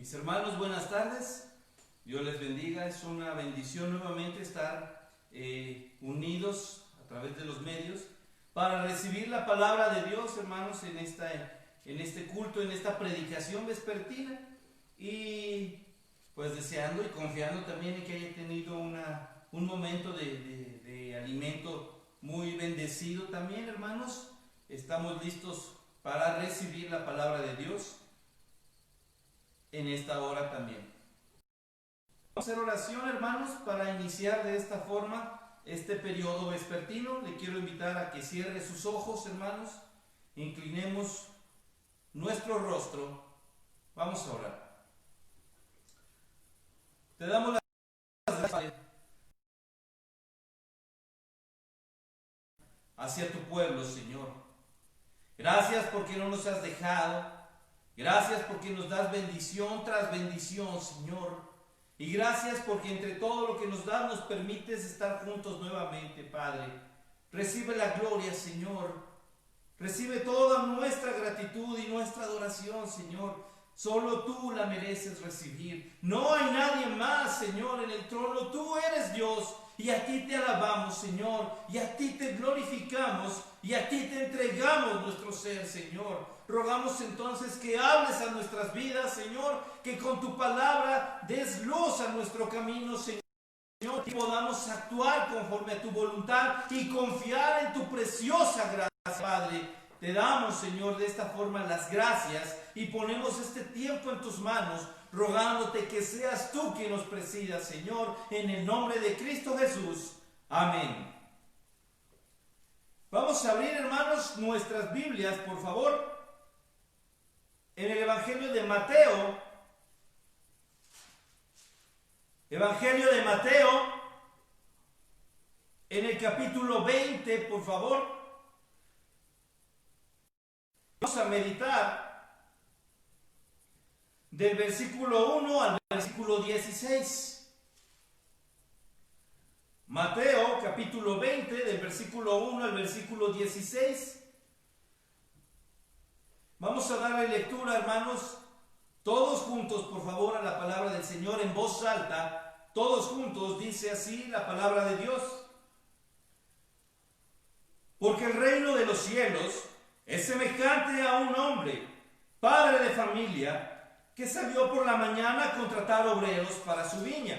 Mis hermanos, buenas tardes. Dios les bendiga. Es una bendición nuevamente estar unidos a través de los medios para recibir la palabra de Dios, hermanos, en este culto, en esta predicación vespertina. Y pues deseando y confiando también en que haya tenido un momento de alimento muy bendecido también, hermanos. Estamos listos para recibir la palabra de Dios en esta hora también. Vamos a hacer oración, hermanos, para iniciar de esta forma este periodo vespertino. Le quiero invitar a que cierre sus ojos, hermanos, inclinemos nuestro rostro. Vamos a orar. Te damos las gracias hacia tu pueblo, Señor. Gracias porque no nos has dejado. Gracias porque nos das bendición tras bendición, Señor. Y gracias porque entre todo lo que nos das nos permites estar juntos nuevamente, Padre. Recibe la gloria, Señor. Recibe toda nuestra gratitud y nuestra adoración, Señor. Solo tú la mereces recibir. No hay nadie más, Señor, en el trono. Tú eres Dios y a ti te alabamos, Señor. Y a ti te glorificamos y a ti te entregamos nuestro ser, Señor. Rogamos entonces que hables a nuestras vidas, Señor, que con tu palabra des luz a nuestro camino, Señor, y podamos actuar conforme a tu voluntad y confiar en tu preciosa gracia, Padre. Te damos, Señor, de esta forma las gracias y ponemos este tiempo en tus manos, rogándote que seas tú quien nos presida, Señor, en el nombre de Cristo Jesús. Amén. Vamos a abrir, hermanos, nuestras Biblias, por favor, en el Evangelio de Mateo. Evangelio de Mateo, en el capítulo 20, por favor. Vamos a meditar del versículo 1 al versículo 16. Mateo, capítulo 20, del versículo 1 al versículo 16. Vamos a darle lectura, hermanos, todos juntos, por favor, a la palabra del Señor en voz alta. Todos juntos, dice así la palabra de Dios. Porque el reino de los cielos es semejante a un hombre, padre de familia, que salió por la mañana a contratar obreros para su viña.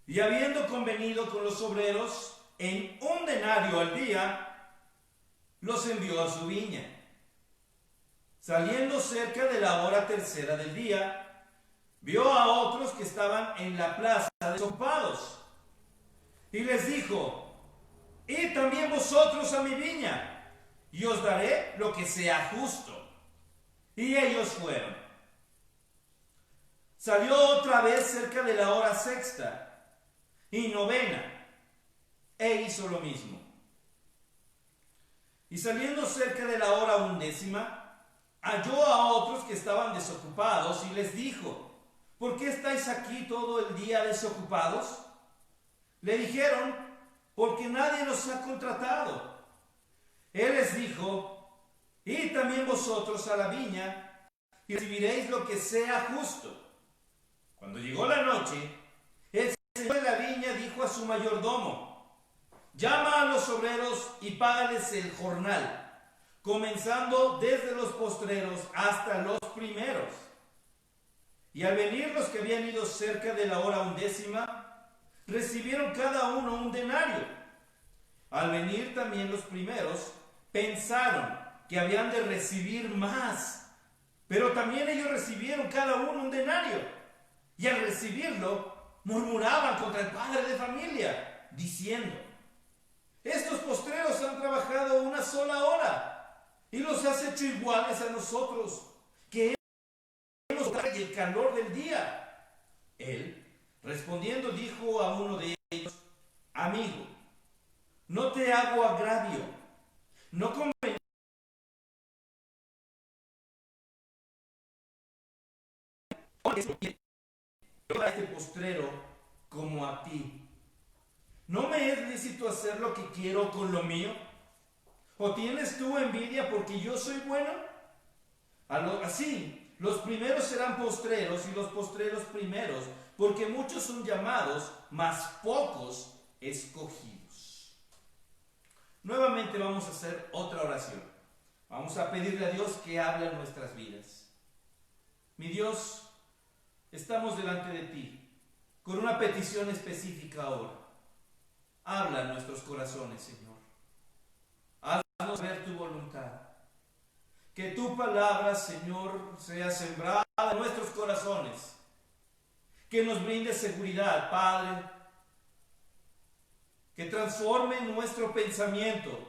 Y habiendo convenido con los obreros en 1 denario al día, los envió a su viña. Saliendo cerca de la hora tercera del día, vio a otros que estaban en la plaza desocupados, y les dijo: id también vosotros a mi viña, y os daré lo que sea justo. Y ellos fueron. Salió otra vez cerca de la hora sexta y novena, e hizo lo mismo. Y saliendo cerca de la hora 11, halló a otros que estaban desocupados y les dijo: ¿por qué estáis aquí todo el día desocupados? Le dijeron: porque nadie nos ha contratado. Él les dijo: id también vosotros a la viña y recibiréis lo que sea justo. Cuando llegó la noche, el señor de la viña dijo a su mayordomo: llama a los obreros y págales el jornal, comenzando desde los postreros hasta los primeros. Y al venir los que habían ido cerca de la hora 11, recibieron cada uno 1 denario. Al venir también los primeros, pensaron que habían de recibir más, pero también ellos recibieron cada uno 1 denario. Y al recibirlo, murmuraban contra el padre de familia, diciendo: estos postreros han trabajado 1 sola hora, y los has hecho iguales a nosotros, que nos trae el calor del día. Él, respondiendo, dijo a uno de ellos: amigo, no te hago agravio, no conviene a este postrero como a ti. ¿No me es lícito hacer lo que quiero con lo mío? ¿O tienes tú envidia porque yo soy bueno? Así, Los primeros serán postreros y los postreros primeros, porque muchos son llamados, mas pocos escogidos. Nuevamente vamos a hacer otra oración. Vamos a pedirle a Dios que hable en nuestras vidas. Mi Dios, estamos delante de ti con una petición específica ahora. Habla en nuestros corazones, Señor. Haznos ver tu voluntad. Que tu palabra, Señor, sea sembrada en nuestros corazones. Que nos brinde seguridad, Padre. Que transforme nuestro pensamiento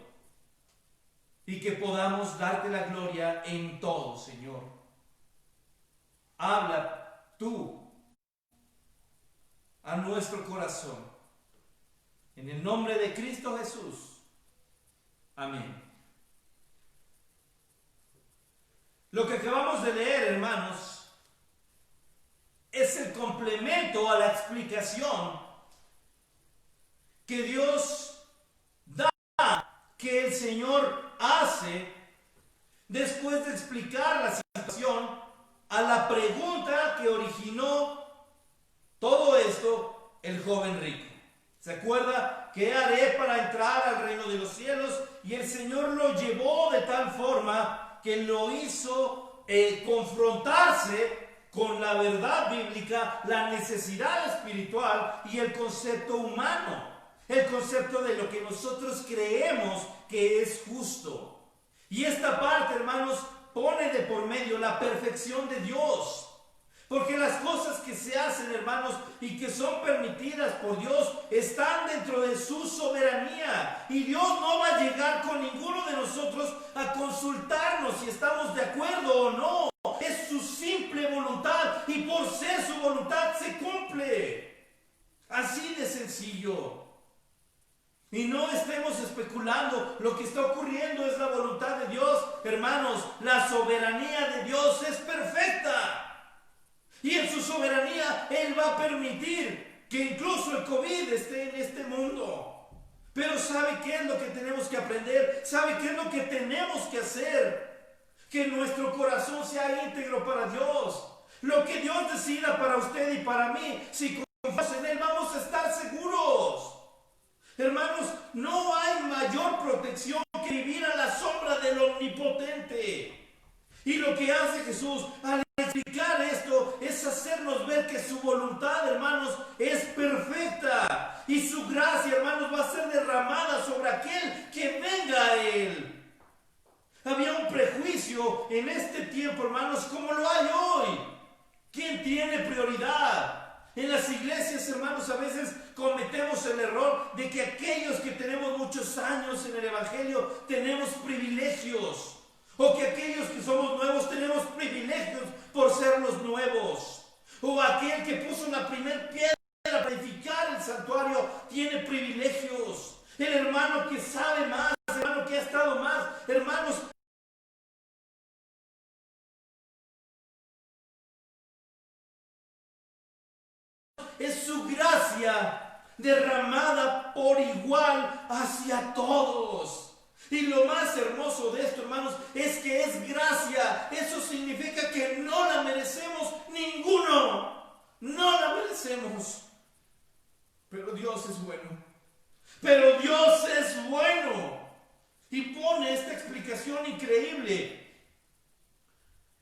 y que podamos darte la gloria en todo, Señor. Habla tú a nuestro corazón. En el nombre de Cristo Jesús. Amén. Lo que acabamos de leer, hermanos, es el complemento a la explicación que Dios da, que el Señor hace después de explicar la situación a la pregunta que originó todo esto el joven rico. ¿Se acuerda? ¿Qué haré para entrar al reino de los cielos? Y el Señor lo llevó de tal forma que lo hizo confrontarse con la verdad bíblica, la necesidad espiritual y el concepto humano. El concepto de lo que nosotros creemos que es justo. Y esta parte, hermanos, pone de por medio la perfección de Dios. Porque las cosas que se hacen, hermanos, y que son permitidas por Dios, están dentro de su soberanía. Y Dios no va a llegar con ninguno de nosotros a consultarnos si estamos de acuerdo o no. Es su simple voluntad y por ser su voluntad se cumple. Así de sencillo. Y no estemos especulando, lo que está ocurriendo es la voluntad de Dios. Hermanos, la soberanía de Dios es perfecta. Y en su soberanía Él va a permitir que incluso el COVID esté en este mundo. Pero ¿sabe qué es lo que tenemos que aprender? ¿Sabe qué es lo que tenemos que hacer? Que nuestro corazón sea íntegro para Dios. Lo que Dios decida para usted y para mí, si confiamos en Él, vamos a estar seguros. Hermanos, no hay mayor protección que vivir a la sombra del Omnipotente. Y lo que hace Jesús al explicar esto es hacernos ver que su voluntad, hermanos, es perfecta. Y su gracia, hermanos, va a ser derramada sobre aquel que venga a Él. Había un prejuicio en este tiempo, hermanos, como lo hay hoy. ¿Quién tiene prioridad? En las iglesias, hermanos, a veces cometemos el error de que aquellos que tenemos muchos años en el Evangelio tenemos privilegios. O que aquellos que somos nuevos tenemos privilegios por ser los nuevos. O aquel que puso la primer piedra para edificar el santuario tiene privilegios. El hermano que sabe más, el hermano que ha estado más, hermanos. Es su gracia derramada por igual hacia todos. Y lo más hermoso de esto, hermanos, es que es gracia. Eso significa que no la merecemos ninguno. No la merecemos. Pero Dios es bueno. Pero Dios es bueno. Y pone esta explicación increíble.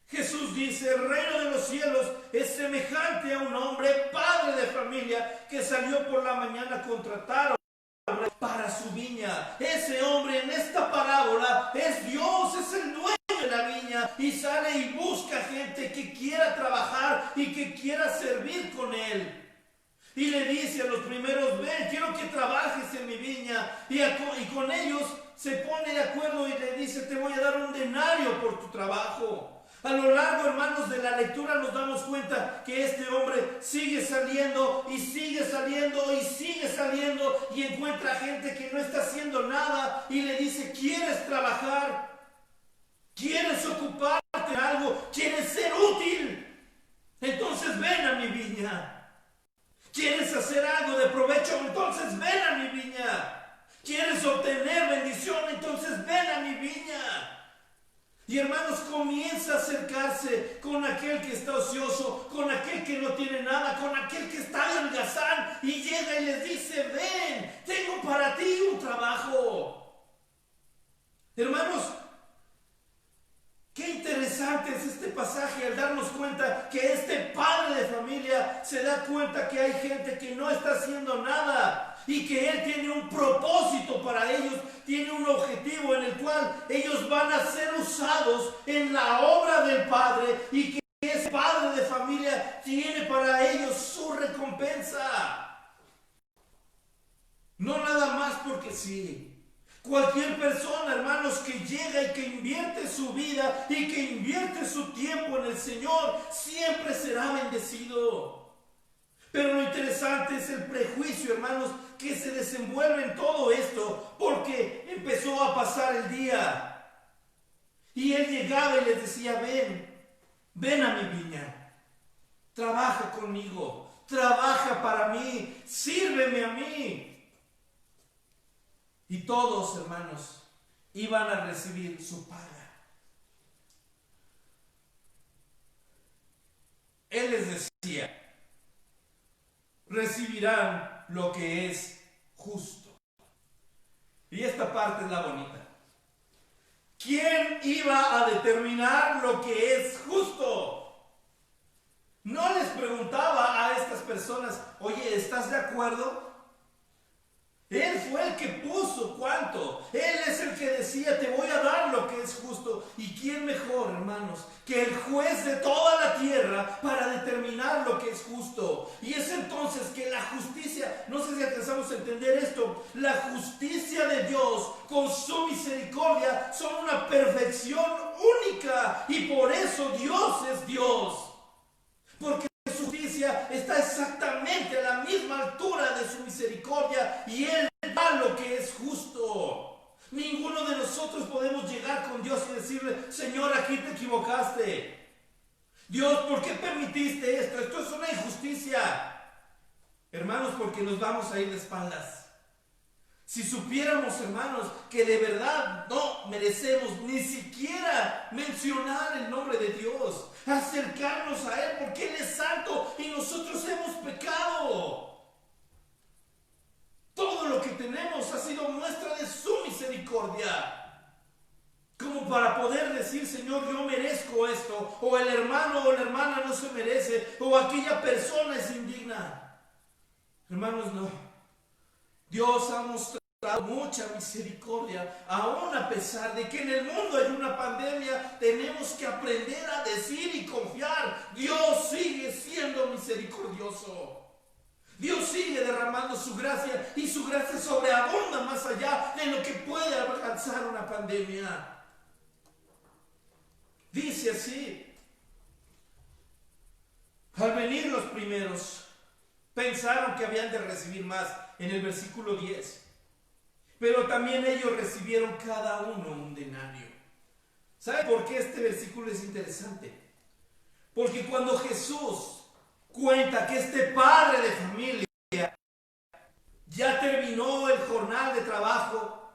Jesús dice, el reino de los cielos es semejante a un hombre, padre de familia, que salió por la mañana a contratar para su viña. Ese hombre en esta parábola es Dios, es el dueño de la viña y sale y busca gente que quiera trabajar y que quiera servir con él. Y le dice a los primeros, ven, quiero que trabajes en mi viña. Y con ellos se pone de acuerdo y le dice, te voy a dar un denario por tu trabajo. A lo largo, hermanos, de la lectura nos damos cuenta que este hombre sigue saliendo y sigue saliendo y sigue saliendo y encuentra gente que no está haciendo nada y le dice, ¿quieres trabajar? ¿Quieres ocuparte en algo? ¿Quieres ser útil? Entonces ven a mi viña. ¿Quieres hacer algo de provecho? Entonces ven a mi viña. ¿Quieres obtener bendición? Entonces ven a mi viña. Y hermanos, comienza a acercarse con aquel que está ocioso, con aquel que no tiene nada, con aquel que está en holgazán, y llega y les dice: ven, tengo para ti un trabajo. Hermanos, qué interesante es este pasaje al darnos cuenta que este padre de familia se da cuenta que hay gente que no está haciendo nada y que él tiene un propósito para ellos, tiene un objetivo en el cual ellos van a ser usados en la obra del Padre, y que ese padre de familia tiene para ellos su recompensa. No nada más porque sí. Cualquier persona, hermanos, que llega y que invierte su vida y que invierte su tiempo en el Señor, siempre será bendecido. Pero lo interesante es el prejuicio, hermanos, que se desenvuelve en todo esto, porque empezó a pasar el día. Y él llegaba y les decía: ven a mi viña, trabaja conmigo, trabaja para mí, sírveme a mí. Y todos, hermanos, iban a recibir su paga. Él les decía: recibirán lo que es justo. Y esta parte es la bonita. ¿Quién iba a determinar lo que es justo? No les preguntaba a estas personas: oye, ¿estás de acuerdo? Él fue el que puso cuánto. Él es el que decía: te voy a dar lo que es justo. ¿Y quién mejor, hermanos, que el juez de toda la tierra para determinar lo que es justo? Y es entonces que la justicia, no sé si alcanzamos a entender esto, la justicia de Dios con su misericordia son una perfección única, y por eso Dios es Dios, porque su justicia está exactamente a la misma altura de su misericordia, y Él da lo que es justo. Ninguno de nosotros podemos llegar con Dios y decirle: Señor, aquí te equivocaste. Dios, ¿por qué permitiste esto? Esto es una injusticia. Hermanos, porque nos vamos a ir de espaldas. Si supiéramos, hermanos, que de verdad no merecemos ni siquiera mencionar el nombre de Dios, acercarnos a Él, porque Él es santo y nosotros hemos pecado. Todo lo que tenemos ha sido muestra de su misericordia, como para poder decir: Señor, yo merezco esto, o el hermano o la hermana no se merece, o aquella persona es indigna. Hermanos, no. Dios ha mostrado mucha misericordia, aún a pesar de que en el mundo hay una pandemia. Tenemos que aprender a decir y confiar: Dios sigue siendo misericordioso. Dios sigue derramando su gracia, y su gracia sobreabunda más allá de lo que puede alcanzar una pandemia. Dice así: al venir los primeros, pensaron que habían de recibir más, en el versículo 10. Pero también ellos recibieron cada uno un denario. ¿Sabe por qué este versículo es interesante? Porque cuando Jesús cuenta que este padre de familia ya terminó el jornal de trabajo,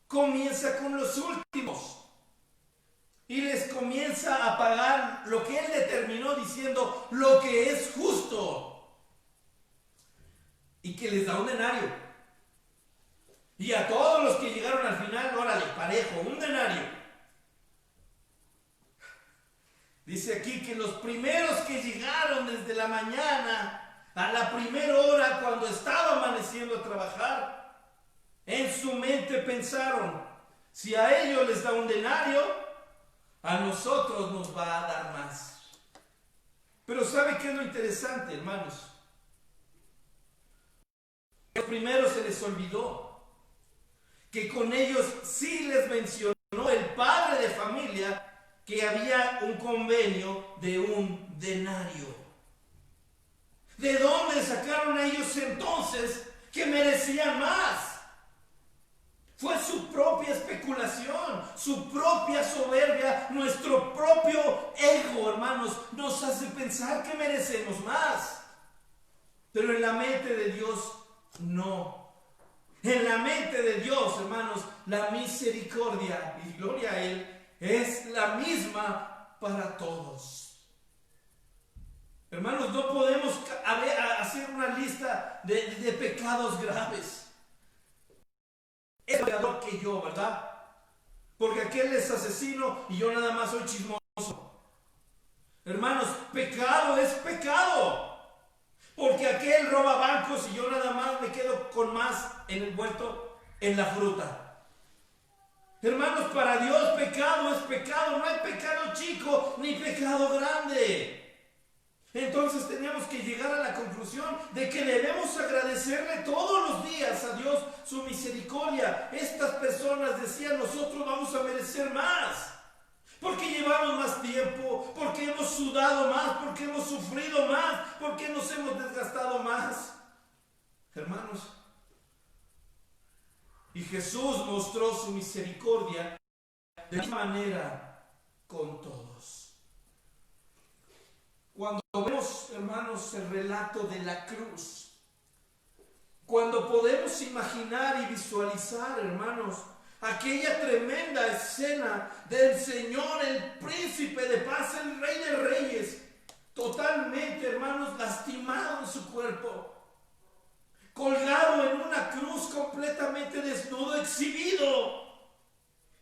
comienza con los últimos y les comienza a pagar lo que él determinó, diciendo lo que es justo, y que les da un denario. Y a todos los que llegaron al final, órale, parejo, un denario. Dice aquí que los primeros que llegaron desde la mañana a la primera hora, cuando estaba amaneciendo a trabajar, en su mente pensaron: si a ellos les da un denario, a nosotros nos va a dar más. Pero ¿sabe qué es lo interesante, hermanos? A los primeros se les olvidó que con ellos sí les mencionó el padre de familia que había un convenio de un denario. ¿De dónde sacaron ellos entonces que merecían más? Fue su propia especulación, su propia soberbia, nuestro propio ego, hermanos, nos hace pensar que merecemos más. Pero en la mente de Dios, no. En la mente de Dios, hermanos, la misericordia, y gloria a Él, es la misma para todos. Hermanos, no podemos hacer una lista de pecados graves. Es peor que yo, ¿verdad? Porque aquel es asesino y yo nada más soy chismoso. Hermanos, pecado es pecado. Porque aquel roba bancos y yo nada más me quedo con más envuelto en la fruta. Hermanos, para Dios pecado es pecado. No hay pecado chico ni pecado grande. Entonces tenemos que llegar a la conclusión de que debemos agradecerle todos los días a Dios su misericordia. Estas personas decían, nosotros vamos a merecer más. Porque llevamos más tiempo, porque hemos sudado más, porque hemos sufrido más, porque nos hemos desgastado más. Hermanos, y Jesús mostró su misericordia de esta manera con todos. Cuando vemos, hermanos, el relato de la cruz, cuando podemos imaginar y visualizar, hermanos, aquella tremenda escena del Señor, el príncipe de paz, el rey de reyes, totalmente, hermanos, lastimado en su cuerpo, colgado en una cruz completamente desnudo, exhibido,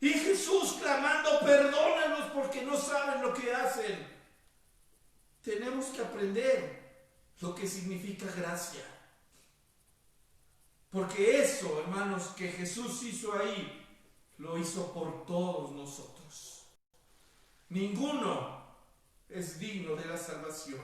y Jesús clamando, perdónanos porque no saben lo que hacen. Tenemos que aprender lo que significa gracia. Porque eso, hermanos, que Jesús hizo ahí, lo hizo por todos nosotros. Ninguno es digno de la salvación,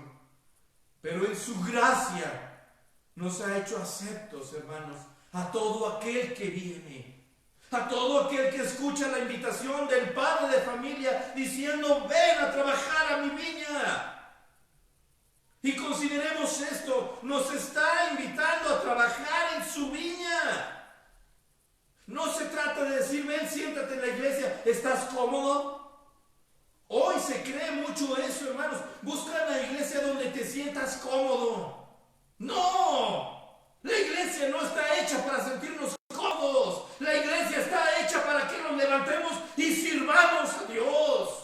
pero en su gracia nos ha hecho aceptos, hermanos, a todo aquel que viene, a todo aquel que escucha la invitación del padre de familia diciendo, ven a trabajar a mi viña. Y consideremos esto, nos está invitando a trabajar en su viña. No se trata de decir, ven, siéntate en la iglesia, ¿estás cómodo? Hoy se cree mucho eso, hermanos. Busca la iglesia donde te sientas cómodo. ¡No! La iglesia no está hecha para sentirnos cómodos. La iglesia está hecha para que nos levantemos y sirvamos a Dios.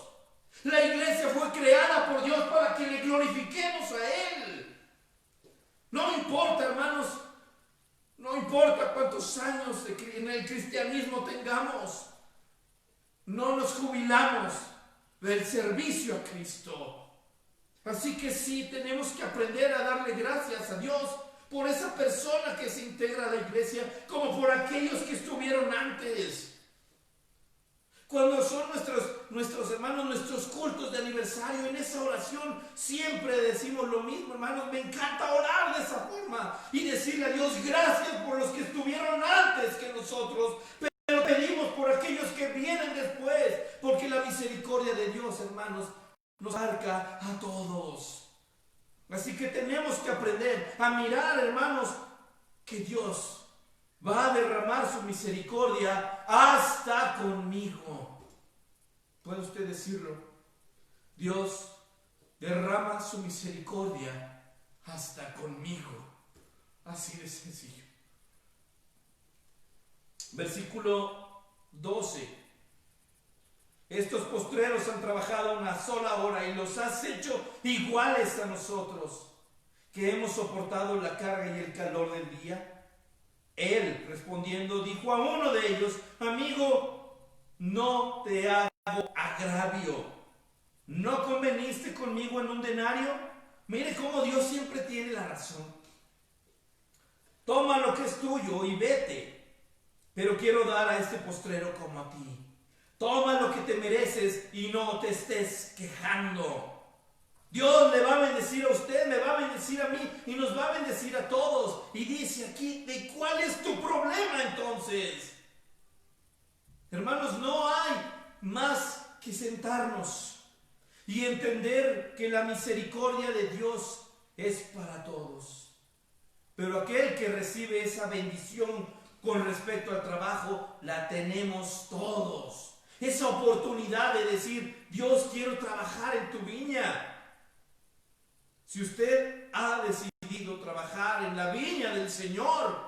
La iglesia fue creada por Dios para que le glorifiquemos a Él. No importa, hermanos, no importa cuántos años en el cristianismo tengamos. No nos jubilamos del servicio a Cristo. Así que sí, tenemos que aprender a darle gracias a Dios por esa persona que se integra a la iglesia, como por aquellos que estuvieron antes. Cuando son nuestros hermanos, nuestros cultos de aniversario, en esa oración siempre decimos lo mismo, hermanos. Me encanta orar de esa forma y decirle a Dios gracias por los que estuvieron antes que nosotros, pero pedimos por aquellos que vienen después, porque la misericordia de Dios, hermanos, nos abarca a todos. Así que tenemos que aprender a mirar, hermanos, que Dios va a derramar su misericordia hasta conmigo. ¿Puede usted decirlo? Dios derrama su misericordia hasta conmigo. Así de sencillo. Versículo 12. Estos postreros han trabajado una sola hora y los has hecho iguales a nosotros, que hemos soportado la carga y el calor del día. Él, respondiendo, dijo a uno de ellos, amigo, no te hago agravio. ¿No conveniste conmigo en un denario? Mire cómo Dios siempre tiene la razón. Toma lo que es tuyo y vete, pero quiero dar a este postrero como a ti. Toma lo que te mereces y no te estés quejando. Dios le va a bendecir a usted, me va a bendecir a mí y nos va a bendecir a todos. Y dice aquí, ¿de cuál es tu problema entonces? Hermanos, no hay más que sentarnos y entender que la misericordia de Dios es para todos. Pero aquel que recibe esa bendición con respecto al trabajo, la tenemos todos. Esa oportunidad de decir, Dios, quiero trabajar en tu viña. Si usted ha decidido trabajar en la viña del Señor,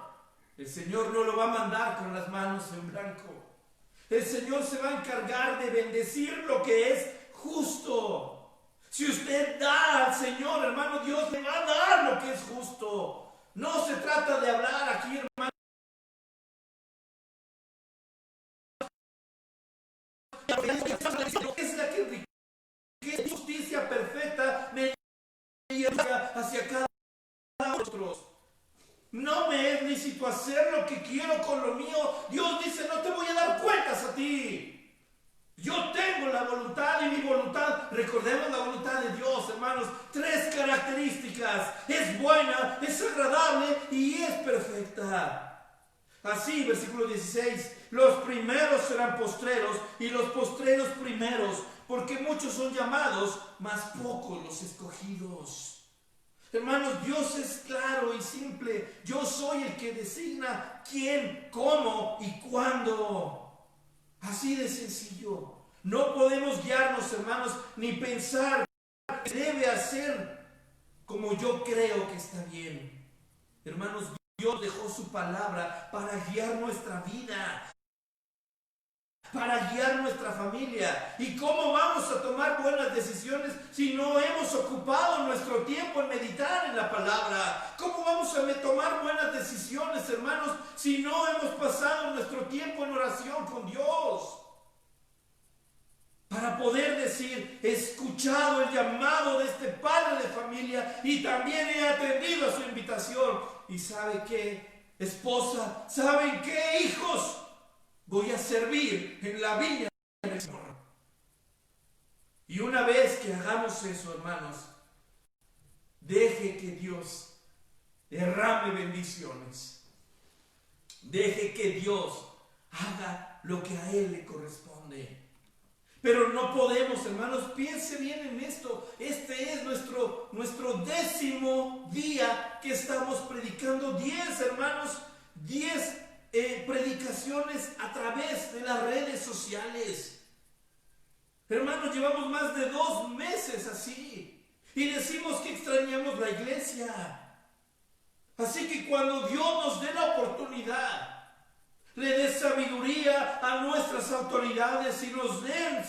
el Señor no lo va a mandar con las manos en blanco. El Señor se va a encargar de bendecir lo que es justo. Si usted da al Señor, hermano, Dios le va a dar lo que es justo. No se trata de hablar aquí, hermano. Es la que enriquece justicia perfecta me lleva hacia cada uno de nosotros. No me es lícito hacer lo que quiero con lo mío. Dios dice, no te voy a dar cuentas a ti. Yo tengo la voluntad y mi voluntad, recordemos la voluntad de Dios, hermanos, 3 características: es buena, es agradable y es perfecta. Así, versículo 16, los primeros serán postreros y los postreros primeros, porque muchos son llamados, mas pocos los escogidos. Hermanos, Dios es claro y simple. Yo soy el que designa quién, cómo y cuándo. Así de sencillo. No podemos guiarnos, hermanos, ni pensar que debe hacer como yo creo que está bien. Hermanos, Dios dejó su palabra para guiar nuestra vida, para guiar nuestra familia. ¿Y cómo vamos a tomar buenas decisiones si no hemos ocupado nuestro tiempo en meditar en la palabra? ¿Cómo vamos a tomar buenas decisiones, hermanos, si no hemos pasado nuestro tiempo en oración con Dios? Para poder decir, he escuchado el llamado de este padre de familia y también he atendido a su invitación. ¿Y sabe qué, esposa? ¿Saben qué, hijos? Voy a servir en la viña del Señor. Y una vez que hagamos eso, hermanos, deje que Dios derrame bendiciones. Deje que Dios haga lo que a Él le corresponde. Pero no podemos, hermanos, piense bien en esto. Este es nuestro 10º día que estamos predicando. 10, hermanos, 10 predicaciones a través de las redes sociales. Hermanos, llevamos más de 2 meses así. Y decimos que extrañamos la iglesia. Así que cuando Dios nos dé la oportunidad, le dé sabiduría a nuestras autoridades y nos den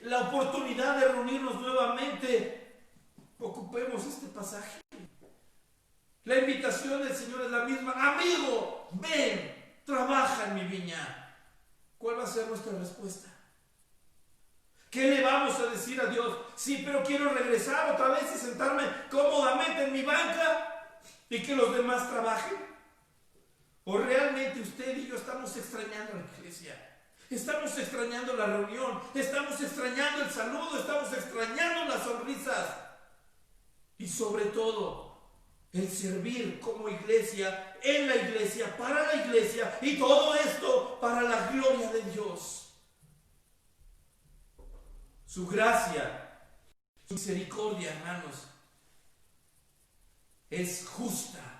la oportunidad de reunirnos nuevamente, ocupemos este pasaje. La invitación del Señor es la misma. Amigo, ven, trabaja en mi viña. ¿Cuál va a ser nuestra respuesta? ¿Qué le vamos a decir a Dios? Sí, pero quiero regresar otra vez y sentarme cómodamente en mi banca y que los demás trabajen. ¿O realmente usted y yo estamos extrañando la iglesia? Estamos extrañando la reunión, estamos extrañando el saludo, estamos extrañando las sonrisas. Y sobre todo, el servir como iglesia, en la iglesia, para la iglesia, y todo esto para la gloria de Dios. Su gracia, su misericordia, hermanos, es justa.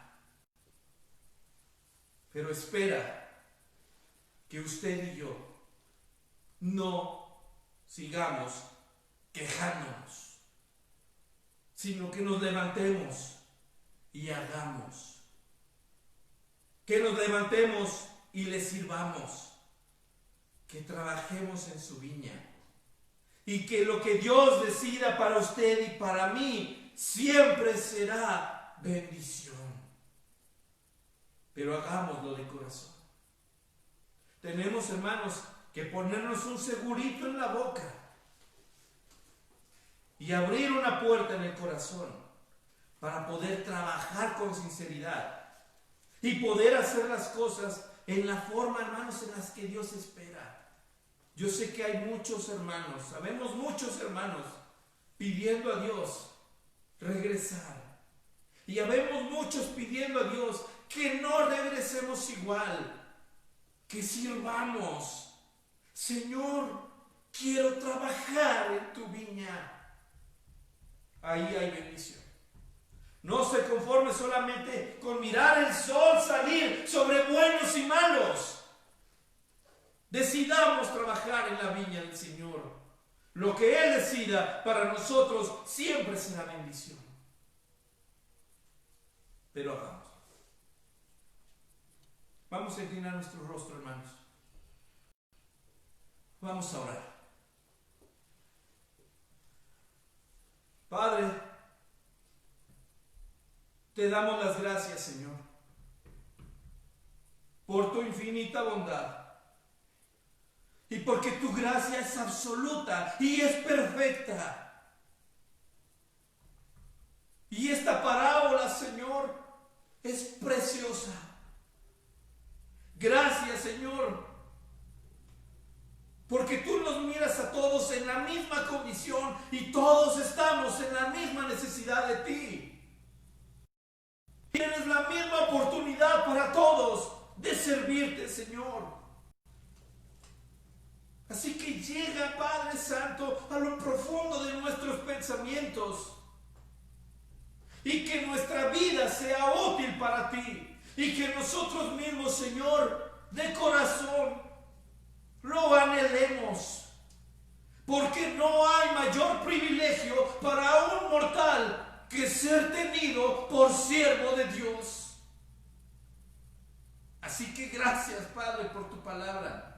Pero espera que usted y yo no sigamos quejándonos, sino que nos levantemos y hagamos. Que nos levantemos y le sirvamos. Que trabajemos en su viña. Y que lo que Dios decida para usted y para mí siempre será bendición. Pero hagámoslo de corazón. Tenemos, hermanos, que ponernos un segurito en la boca y abrir una puerta en el corazón para poder trabajar con sinceridad y poder hacer las cosas en la forma, hermanos, en las que Dios espera. Yo sé que hay muchos hermanos, sabemos muchos hermanos pidiendo a Dios regresar. Y habemos muchos pidiendo a Dios que no regresemos igual, que sirvamos. Señor, quiero trabajar en tu viña. Ahí hay bendición. No se conforme solamente con mirar el sol salir sobre buenos y malos. Decidamos trabajar en la viña del Señor. Lo que Él decida para nosotros siempre será bendición. Pero hagamos. Vamos a inclinar nuestro rostro, hermanos. Vamos a orar. Padre, te damos las gracias, Señor, por tu infinita bondad y porque tu gracia es absoluta y es perfecta. Y esta parábola, Señor, es preciosa. Gracias, Señor, porque tú nos miras a todos en la misma condición y todos estamos en la misma necesidad de ti. Tienes la misma oportunidad para todos de servirte, Señor. Así que llega, Padre Santo, a lo profundo de nuestros pensamientos y que nuestra vida sea útil para ti y que nosotros mismos, Señor, de corazón lo anhelemos, porque no hay mayor privilegio para un mortal que ser tenido por siervo de Dios. Así que gracias, Padre, por tu palabra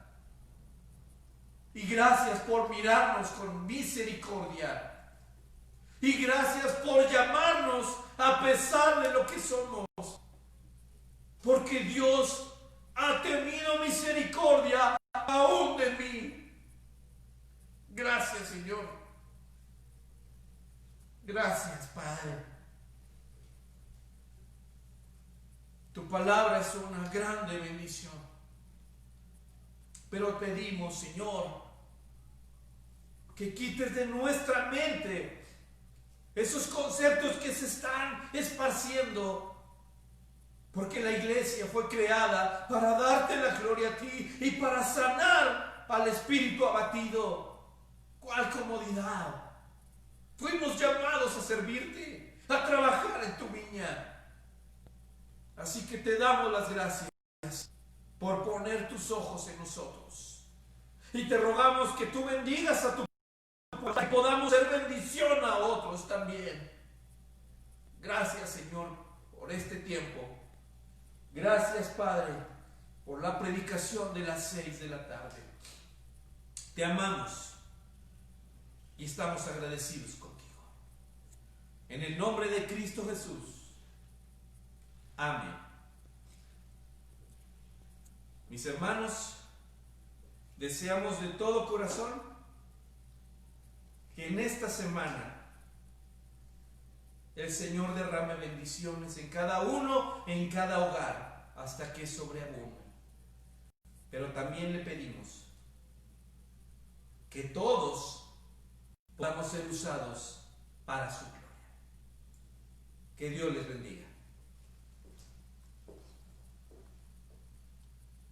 y gracias por mirarnos con misericordia y gracias por llamarnos a pesar de lo que somos, porque Dios ha tenido misericordia aún de mí. Gracias, Señor. Gracias, Padre. Tu palabra es una grande bendición. Pero pedimos, Señor, que quites de nuestra mente esos conceptos que se están esparciendo. Porque la iglesia fue creada para darte la gloria a ti y para sanar al espíritu abatido. ¿Cuál comodidad? Fuimos llamados a servirte, a trabajar en tu viña. Así que te damos las gracias por poner tus ojos en nosotros. Y te rogamos que tú bendigas a tu pueblo, para que podamos ser bendición a otros también. Gracias, Señor, por este tiempo. Gracias, Padre, por la predicación de las 6 de la tarde. Te amamos y estamos agradecidos contigo. En el nombre de Cristo Jesús. Amén. Mis hermanos, deseamos de todo corazón que en esta semana el Señor derrame bendiciones en cada uno, en cada hogar, hasta que sobreabunde. Pero también le pedimos que todos podamos ser usados para su gloria. Que Dios les bendiga.